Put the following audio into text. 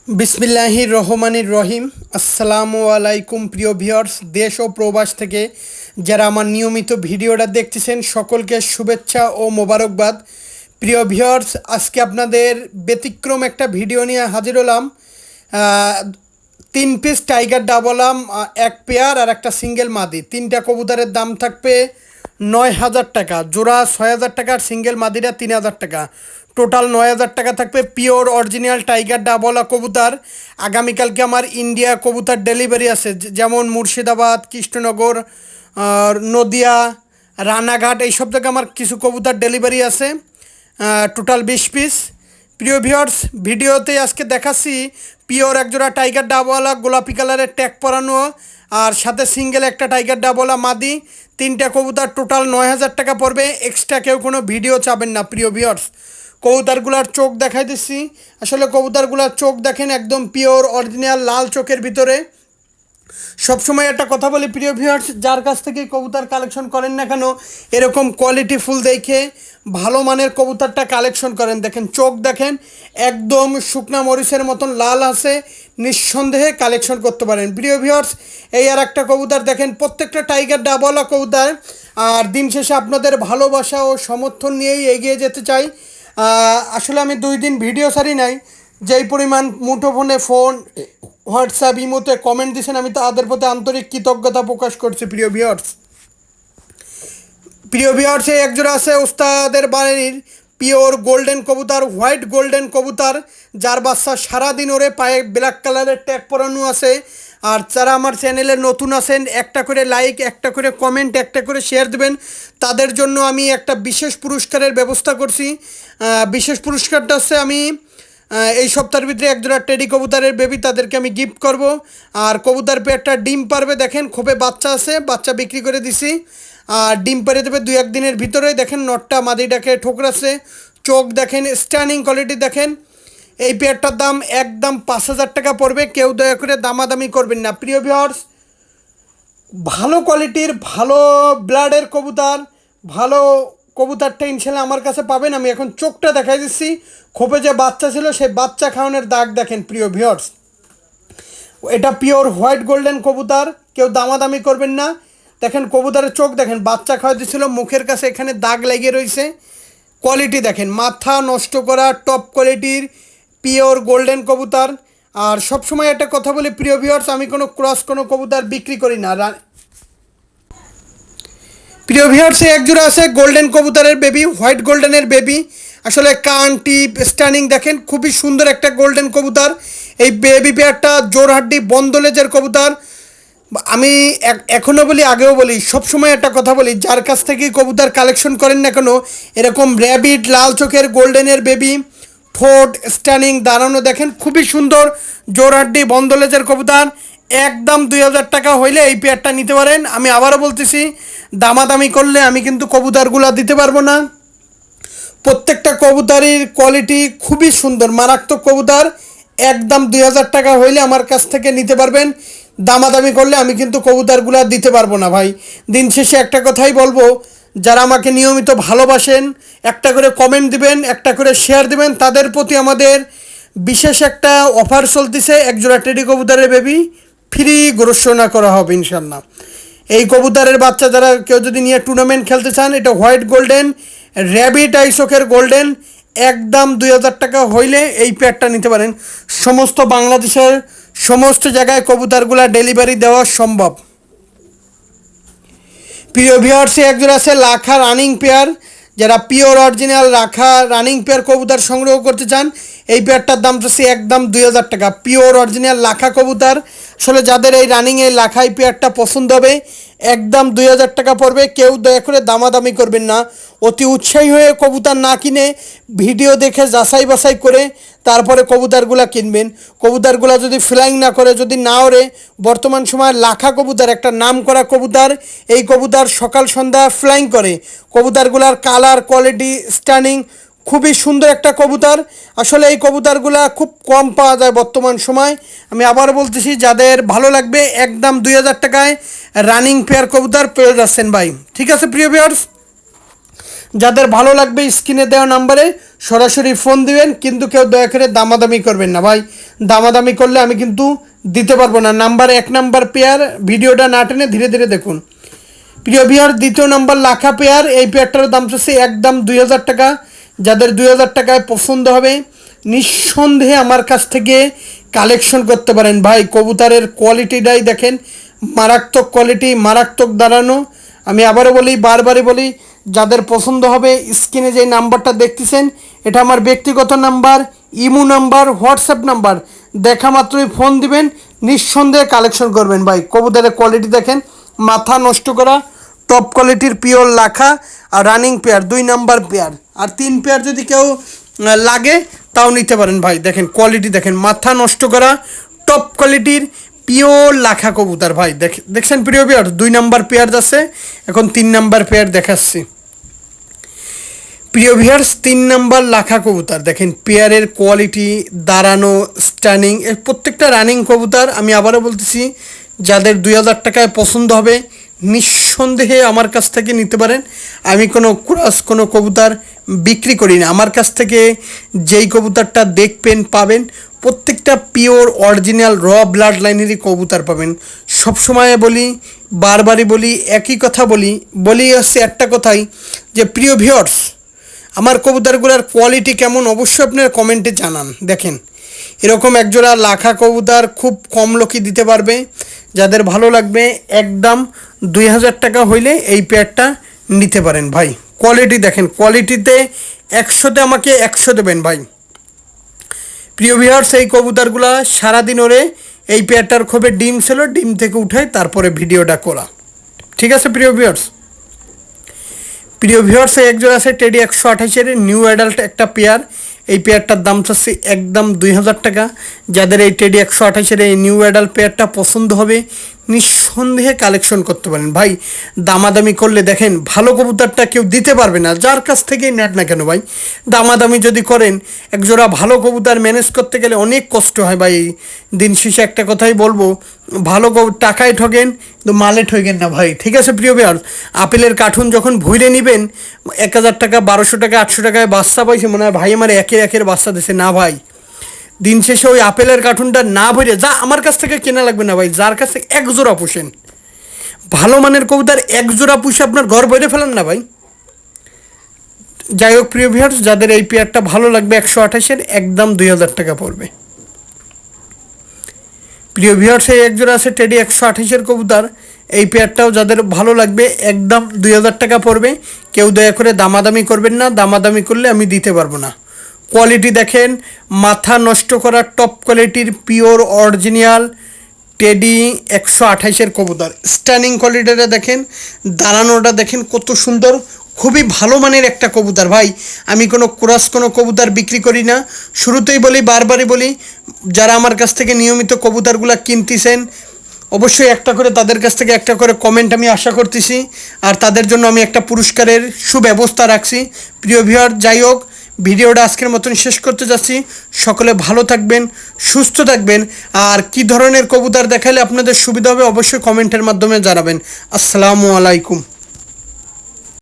বিসমিল্লাহির রহমানির রহিম। আসসালামু আলাইকুম প্রিয় ভিউয়ার্স, দেশ ও প্রবাস থেকে যারা আমার নিয়মিত ভিডিওটা দেখতেছেন সকলকে শুভেচ্ছা ও মোবারকবাদ। প্রিয় ভিউয়ার্স, আজকে আপনাদের ব্যতিক্রম একটা ভিডিও নিয়ে হাজির হলাম। 3 পিস টাইগার ডাবলাম, এক পেয়ার আর একটা সিঙ্গেল মাদি। তিনটা কবুতরের দাম থাকবে 9,000 টাকা, জোড়া 6,000 টাকা, আর সিঙ্গেল মাদিরা 3,000 টাকা। টোটাল 9,000 টাকা থাকবে। পিওর অরিজিনাল টাইগার ডাবলা কবুতর। আগামীকালকে আমার ইন্ডিয়া কবুতর ডেলিভারি আছে, যেমন মুর্শিদাবাদ, কৃষ্ণনগর, নদিয়া, রানাঘাট, এইসব জায়গায় আমার কিছু কবুতর ডেলিভারি আছে। Total 20 piece. প্রিয় ভিউয়ার্স, ভিডিওতে আজকে দেখাচ্ছি পিওর একজোড়া টাইগার ডাবওয়ালা গোলাপি কালারের ট্যাগ পরানো, আর সাথে সিঙ্গেল একটা টাইগার ডাবওয়ালা মাদি। তিনটা কবুতর টোটাল 9,000 টাকা পড়বে। এক্সট্রা কেউ কোনো ভিডিও চাবেন না। প্রিয় ভিউয়ার্স, কবুতরগুলার চোখ দেখাই দিচ্ছি। আসলে কবুতরগুলার চোখ দেখেন, একদম পিওর অরিজিনাল লাল চোখের ভিতরে। সবসময় একটা কথা বলি প্রিয় ভিউয়ার্স, যার কাছ থেকে কবুতর কালেকশন করেন না কেন, এরকম কোয়ালিটি ফুল দেখে ভালো মানের কবুতরটা কালেকশন করেন। দেখেন চোখ দেখেন, একদম শুকনা মরিচের মতন লাল আছে। নিঃসন্দেহে কালেকশন করতে পারেন। প্রিয় ভিউয়ার্স, এই আর একটা কবুতর দেখেন, প্রত্যেকটা টাইগার ডাবলা কবুতর। আর দিন শেষে আপনাদের ভালোবাসা ও সমর্থন নিয়েই এগিয়ে যেতে চাই। আসলে আমি 2 দিন ভিডিও ছাড়ি নাই। যেই পরিমাণ মুঠোফোনে ফোন, হোয়াটসঅ্যাপ, ইমোতে কমেন্ট দিয়েছেন, আমি তাদের প্রতি আন্তরিক কৃতজ্ঞতা প্রকাশ করছি। প্রিয় ভিউয়ার্স, এই একজোড়া আছে ওস্তাদের বাড়ির পিওর গোল্ডেন কবুতর, হোয়াইট গোল্ডেন কবুতর, যার বাচ্চা সারাদিন ওরে পায়ে ব্ল্যাক কালারের ট্যাগ পরানো আছে। আর যারা আমার চ্যানেলে নতুন আছেন, একটা করে লাইক, একটা করে কমেন্ট, একটা করে শেয়ার দেবেন। তাদের জন্য আমি একটা বিশেষ পুরস্কারের ব্যবস্থা করছি। বিশেষ পুরস্কারটা হচ্ছে, আমি এই সপ্তাহের ভিতরে একজোড়া টেডি কবুতরের বেবি তাদেরকে আমি গিফট করব। আর কবুতর পেয়ারটা ডিম পারবে, দেখেন খোপে বাচ্চা আছে, বাচ্চা বিক্রি করে দিছি। আর ডিম পেরে দেবে 2-1 দিনের ভিতরে। দেখেন নটটা মাদিটাকে ঠোকরাছে, চোখ দেখেন, স্ট্যান্ডিং কোয়ালিটি দেখেন। এই পেয়ারটার দাম একদম 5,000 টাকা পড়বে। কেউ দয়া করে দামাদামি করবেন না। প্রিয় ভিউয়ার্স, ভালো কোয়ালিটির, ভালো ব্লাডের কবুতর, ভালো কবুতরটা ইনশাল্লাহ আমার কাছে পাবেন। আমি এখন চোখটা দেখাই দিচ্ছি। খোপে যে বাচ্চা ছিল, সেই বাচ্চা খাওয়ানোর দাগ দেখেন। প্রিয় ভিউয়ার্স, এটা পিওর হোয়াইট গোল্ডেন কবুতর, কেউ দামাদামি করবেন না। দেখেন কবুতরের চোখ দেখেন, বাচ্চা খাওয়া দিয়েছিল, মুখের কাছে এখানে দাগ লেগে রয়েছে। কোয়ালিটি দেখেন, মাথা নষ্ট করা টপ কোয়ালিটির পিওর গোল্ডেন কবুতর। আর সবসময় একটা কথা বলি প্রিয় ভিউয়ার্স, আমি কোনো ক্রস কোনো কবুতর বিক্রি করি না। প্রিয় ভিউয়ার্স, একজোড়া আছে গোল্ডেন কবুতরের বেবি, হোয়াইট গোল্ডেনের বেবি। আসলে কান টিপ স্ট্যান্ডিং দেখেন, খুবই সুন্দর একটা গোল্ডেন কবুতর। এই বেবি পেয়ারটা জোরহাড্ডি বন্দলেজের কবুতর। আমি এখনও বলি, আগেও বলি, সবসময় একটা কথা বলি, যার কাছ থেকে কবুতর কালেকশন করেন না কেন, এরকম র্যাবিট লাল চোখের গোল্ডেনের বেবি, ঠোঁট স্ট্যান্ডিং দাঁড়ানো দেখেন, খুবই সুন্দর জোরহাড্ডি বন্দলেজের কবুতর। একদম 2,000 টাকা হইলে এই পেয়ারটা নিতে পারেন। আমি আবারও বলতেছি, দামাদামি করলে আমি কিন্তু কবুতরগুলো দিতে পারবো না। প্রত্যেকটা কবুতরের কোয়ালিটি খুবই সুন্দর, মারাত্মক কবুতর। একদম 2,000 টাকা হইলে আমার কাছ থেকে নিতে পারবেন। দামাদামি করলে আমি কিন্তু কবুতরগুলো দিতে পারবো না ভাই। দিন শেষে একটা কথাই বলবো, যারা আমাকে নিয়মিত ভালোবাসেন, একটা করে কমেন্ট দিবেন, একটা করে শেয়ার দিবেন, তাদের প্রতি আমাদের বিশেষ একটা অফার চলতেছে। একজোড়া টেডি কবুতরের বেবি ফ্রি ঘোষণা করা হবে ইনশাল্লাহ। এই কবুতরের বাচ্চা যারা কেউ যদি নিয়ে টুর্নামেন্ট খেলতে চান, এটা হোয়াইট গোল্ডেন র্যাবিট আই চোখের গোল্ডেন, একদম 2,000 টাকা হইলে এই পেয়ারটা নিতে পারেন। সমস্ত বাংলাদেশের সমস্ত জায়গায় কবুতরগুলা ডেলিভারি দেওয়া সম্ভব। প্রিয় ভিউয়ার্স, একজোড়া আছে লাখা রানিং পেয়ার। যারা পিওর অরিজিনাল রাখা রানিং পেয়ার কবুতর সংগ্রহ করতে চান, এই পেয়ারটার দাম চাচ্ছি একদম 2,000 টাকা। পিওর অরিজিনাল লাখা কবুতর। আসলে যাদের এই রানিং এই লাখাই পেয়ারটা পছন্দ হবে, একদম 2,000 টাকা পড়বে। কেউ দয়া করে দামাদামি করবেন না। অতি উৎসাহী হয়ে কবুতর না কিনে ভিডিও দেখে যাচাই বাছাই করে তারপরে কবুতরগুলো কিনবেন। কবুতরগুলো যদি ফ্লাইং না করে, যদি না ওড়ে, বর্তমান সময় লাখা কবুতর একটা নাম করা কবুতর। এই কবুতর সকাল সন্ধ্যা ফ্লাইং করে। কবুতরগুলার কালার কোয়ালিটি স্ট্যান্ডিং খুবই সুন্দর একটা কবুতর। আসলে এই কবুতরগুলা খুব কম পাওয়া যায় বর্তমান সময়। আমি আবার বলতেছি, যাদের ভালো লাগবে, একদম 2,000 টাকায় রানিং পেয়ার কবুতর পেয়ে যাচ্ছেন ভাই। ঠিক আছে প্রিয় ভিউয়ার্স, যাদের ভালো লাগবে স্ক্রিনে দেওয়া নাম্বারে সরাসরি ফোন দিবেন, কিন্তু কেউ দয়া করে দামাদামি করবেন না ভাই। দামাদামি করলে আমি কিন্তু দিতে পারবো না। নাম্বার 1 নাম্বার পেয়ার, ভিডিওটা না টেনে ধীরে ধীরে দেখুন। প্রিয় ভিউয়ার, 2য় নাম্বার লাখা পেয়ার, এই পেয়ারটার দাম চাচ্ছে একদম 2000 টাকা। যাদের 2000 টাকায় পছন্দ হবে নিঃসন্দেহে আমার কাছ থেকে কালেকশন করতে পারেন ভাই। কবুতরের কোয়ালিটিটাই দেখেন, মারাত্মক কোয়ালিটি, মারাত্মক দাঁড়ানো। আমি আবারও বলি, বারবারই বলি, যাদের পছন্দ হবে স্ক্রিনে যে নাম্বারটা দেখতেছেন এটা আমার ব্যক্তিগত number, imo number, WhatsApp number. দেখা মাত্রই ফোন দিবেন, নিঃসন্দেহে কালেকশন করবেন ভাই। কবুতরের কোয়ালিটি দেখেন, মাথা নষ্ট করা টপ কোয়ালিটির পিওর লাখা আর রানিং পেয়ার, 2 নাম্বার পেয়ার। আর 3 পেয়ার যদি কেউ লাগে তাও নিতে পারেন ভাই। দেখেন কোয়ালিটি দেখেন, মাথা নষ্ট করা টপ কোয়ালিটির পিওর লাখা কবুতর ভাই। দেখছেন প্রিয় পেয়ার, 2 নাম্বার পেয়ার আছে, এখন 3 নাম্বার পেয়ার দেখাচ্ছি। প্রিয় ভিউয়ার্স, 3 নাম্বার লাখা কবুতর দেখেন, পেয়ারের কোয়ালিটি, দাঁড়ানো, স্ট্যান্ডিং, এর প্রত্যেকটা রানিং কবুতর। আমি আবারও বলতেছি, যাদের 2000 টাকায় পছন্দ হবে নিঃসন্দেহে আমার কাছ থেকে নিতে পারেন। আমি কোনো কবুতর বিক্রি করি না। আমার কাছ থেকে যেই কবুতরটা দেখবেন পাবেন প্রত্যেকটা পিওর অরিজিনাল র ব্লাড লাইনেরই কবুতর পাবেন। সবসময় বলি, বারবারই বলি, একই কথা বলি হচ্ছে একটা কথাই, যে প্রিয় ভিউয়ার্স, আমার কবুতরগুলোর কোয়ালিটি কেমন অবশ্যই আপনারা কমেন্টে জানান। দেখেন এরকম একজোড়া লাখা কবুতর খুব কম লোকই দিতে পারবে। যাদের ভালো লাগবে একদম 2000 টাকা হইলে এই পেয়ারটা নিতে পারেন ভাই। কোয়ালিটি দেখেন, কোয়ালিটিতে 100তে আমাকে 100 দেবেন ভাই। প্রিয় ভিউয়ার্স, এই কবুতরগুলো সারাদিন ওরে এই পেয়ারটার খুবই ডিম ছিল, ডিম থেকে উঠাই তারপরে ভিডিওটা করা। ঠিক আছে প্রিয় ভিউয়ার্স, এই একজোড়া আছে টেডি 128-এর নিউ অ্যাডাল্ট একটা পেয়ার। এই পেয়ারটার দাম চাচ্ছে একদম 2000 টাকা। যাদের এই টেডি 128-এর এই নিউ অ্যাডাল্ট পেয়ারটা পছন্দ হবে নিঃসন্দেহে কালেকশন করতে পারেন ভাই। দামাদামি করলে দেখেন ভালো কবুতরটা কেউ দিতে পারবে না, যার কাছ থেকেই নেট না কেন ভাই। দামাদামি যদি করেন, একজোড়া ভালো কবুতর ম্যানেজ করতে গেলে অনেক কষ্ট হয় ভাই। দিন শেষে একটা কথাই বলবো, ভালো টাকায় ঠকেন কিন্তু মালে ঠকেন না ভাই। ঠিক আছে প্রিয় ভিউয়ার, আপেলের কার্টুন যখন ভুইরে নেবেন 1000 টাকা, 1200 টাকা, 800 টাকায় বাচ্চা পাইছে, মনে হয় ভাই আমার একের বাচ্চা দিছে না ভাই। দিন শেষে ওই আপেলের কার্টুনটা না ভরে যা আমার কাছ থেকে কেনা লাগবে না ভাই। যার কাছে 1 জোড়া পুষেন, ভালো মানের কবুতর 1 জোড়া পুষে আপনার ঘর বইরে ফেলেন না ভাই। যাই হোক প্রিয় ভিউয়ার্স, যাদের এই পেয়ারটা ভালো লাগবে 128-এর একদম 2000 টাকা পড়বে। প্রিয় ভিউয়ার্স, এই একজোড়া আছে টেডি 128-এর কবুতর, এই পেয়ারটাও যাদের ভালো লাগবে একদম 2000 টাকা পড়বে। কেউ দয়া করে দামাদামি করবেন না, দামাদামি করলে আমি দিতে পারবো না। কোয়ালিটি দেখেন, মাথা নষ্ট করা টপ কোয়ালিটির পিওর অরিজিনাল টেডি 128-এর কবুতর। স্ট্যান্ডিং কোয়ালিটিটা দেখেন, দাঁড়ানোটা দেখেন কত সুন্দর, খুবই ভালো মানের একটা কবুতর ভাই। আমি কোনো কবুতর বিক্রি করি না। শুরুতেই বলি, বারবারই বলি, যারা আমার কাছ থেকে নিয়মিত কবুতরগুলো কিনতেছেন অবশ্যই একটা করে তাদের কাছ থেকে একটা করে কমেন্ট আমি আশা করতেছি, আর তাদের জন্য আমি একটা পুরস্কারের সুব্যবস্থা রাখছি। প্রিয় ভিউয়ার, যাই হোক, ভিডিওটা আজকের মতন শেষ করতে যাচ্ছি। সকলে ভালো থাকবেন, সুস্থ থাকবেন, আর কি ধরনের কবুতর দেখালে আপনাদের সুবিধা হবে অবশ্যই কমেন্টের মাধ্যমে জানাবেন। আসসালামু আলাইকুম।